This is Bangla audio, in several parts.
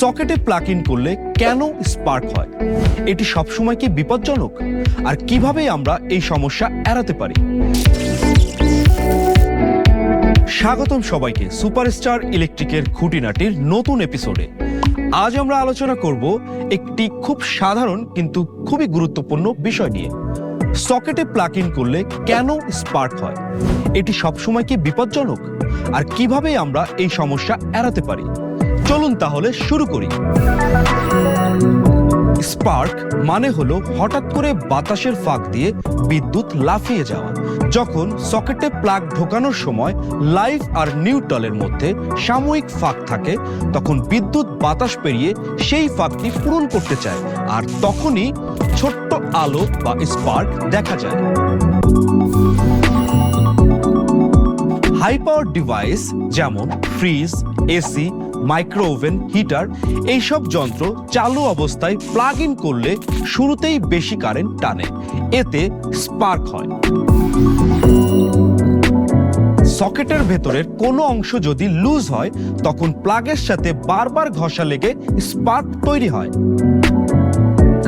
সকেটে প্লাগ ইন করলে কেন স্পার্ক হয়, এটি সবসময় কি বিপজ্জনক, আর কিভাবে আমরা এই সমস্যা এড়াতে পারি? স্বাগতম সবাইকে সুপারস্টার ইলেকট্রিকের খুঁটিনাটির নতুন এপিসোডে। আজ আমরা আলোচনা করব একটি খুব সাধারণ কিন্তু খুবই গুরুত্বপূর্ণ বিষয় নিয়ে। সকেটে প্লাগ ইন করলে কেন স্পার্ক হয়, এটি সবসময় কি বিপজ্জনক, আর কিভাবে আমরা এই সমস্যা এড়াতে পারি? চলুন তাহলে শুরু করি। স্পার্ক মানে হলো হঠাৎ করে বাতাসের ফাঁক দিয়ে বিদ্যুৎ লাফিয়ে যাওয়া। যখন সকেটে প্লাগ ঢোকানোর সময় লাইভ আর নিউট্রালের মধ্যে সাময়িক ফাঁক থাকে, তখন বিদ্যুৎ বাতাস পেরিয়ে সেই ফাঁকটি পূরণ করতে চায়, আর তখনই ছোট্ট আলো বা স্পার্ক দেখা যায়। হাই পাওয়ার ডিভাইস যেমন ফ্রিজ, এসি, মাইক্রোওভেন, হিটার এইসব যন্ত্র চালু অবস্থায় প্লাগ ইন করলে শুরুতেই বেশি কারেন্ট টানে, এতে স্পার্ক হয়। সকেটের ভেতরের কোনো অংশ যদি লুজ হয়, তখন প্লাগের সাথে বারবার ঘষা লেগে স্পার্ক তৈরি হয়।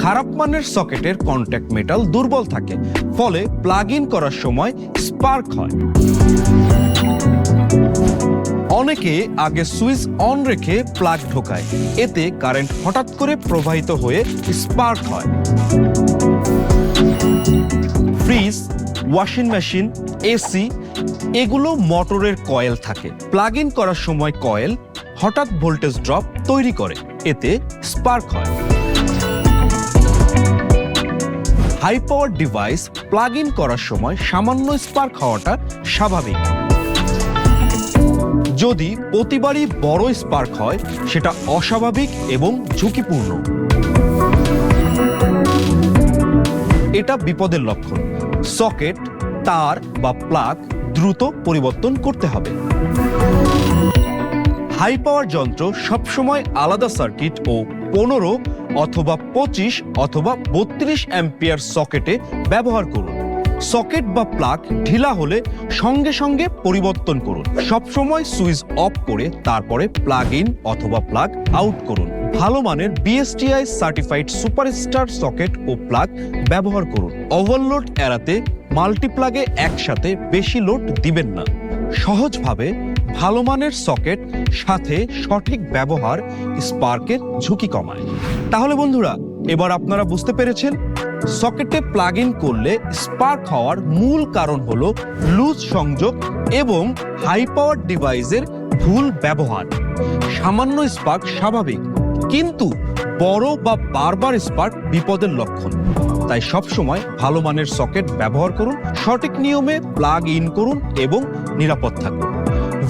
খারাপ মানের সকেটের কন্ট্যাক্ট মেটাল দুর্বল থাকে, ফলে প্লাগ ইন করার সময় স্পার্ক হয়। অনেকে আগে সুইচ অন রেখে প্লাগ ঢোকায়, এতে কারেন্ট হঠাৎ করে প্রবাহিত হয়ে স্পার্ক হয়। ফ্রিজ, ওয়াশিং মেশিন, এসি এগুলো মোটরের কয়েল থাকে। প্লাগ ইন করার সময় কয়েল হঠাৎ ভোল্টেজ ড্রপ তৈরি করে, এতে স্পার্ক হয়। High power device plug in করার সময় সামান্য স্পার্ক হওয়াটা স্বাভাবিক। যদি প্রতিবারই বড় স্পার্ক হয়, সেটা অস্বাভাবিক এবং ঝুঁকিপূর্ণ। এটা বিপদের লক্ষণ। সকেট, তার বা প্লাগ দ্রুত পরিবর্তন করতে হবে। হাই পাওয়ার যন্ত্র সবসময় আলাদা সার্কিট ও 15 অথবা 25 অথবা 32 অ্যাম্পিয়ার সকেটে ব্যবহার করুন। সকেট বা প্লাগ ঢিলা হলে সঙ্গে সঙ্গে পরিবর্তন করুন। সবসময় সুইচ অফ করে তারপরে প্লাগ ইন অথবা প্লাগ আউট করুন। ভালো মানের বিএসটিআই সার্টিফাইড সুপারস্টার সকেট ও প্লাগ ব্যবহার করুন। ওভারলোড এড়াতে মাল্টিপ্লাগে একসাথে বেশি লোড দিবেন না। সহজভাবে ভালো মানের সকেট সাথে সঠিক ব্যবহার স্পার্কের ঝুঁকি কমায়। তাহলে বন্ধুরা, এবার আপনারা বুঝতে পেরেছেন সকেটে প্লাগ ইন করলে স্পার্ক হওয়ার মূল কারণ হলো লুজ সংযোগ এবং হাই পাওয়ার ডিভাইসের ভুল ব্যবহার। সামান্য স্পার্ক স্বাভাবিক, কিন্তু বড় বা বারবার স্পার্ক বিপদের লক্ষণ। তাই সবসময় ভালো মানের সকেট ব্যবহার করুন, সঠিক নিয়মে প্লাগ ইন করুন এবং নিরাপদ থাকুন।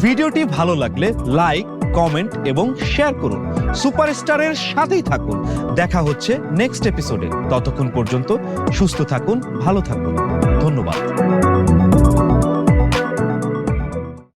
ভিডিওটি ভালো লাগলে লাইক, কমেন্ট এবং শেয়ার করুন। সুপারস্টারের সাথেই থাকুন। দেখা হচ্ছে নেক্সট এপিসোডে। ততক্ষণ পর্যন্ত সুস্থ থাকুন, ভালো থাকুন। ধন্যবাদ।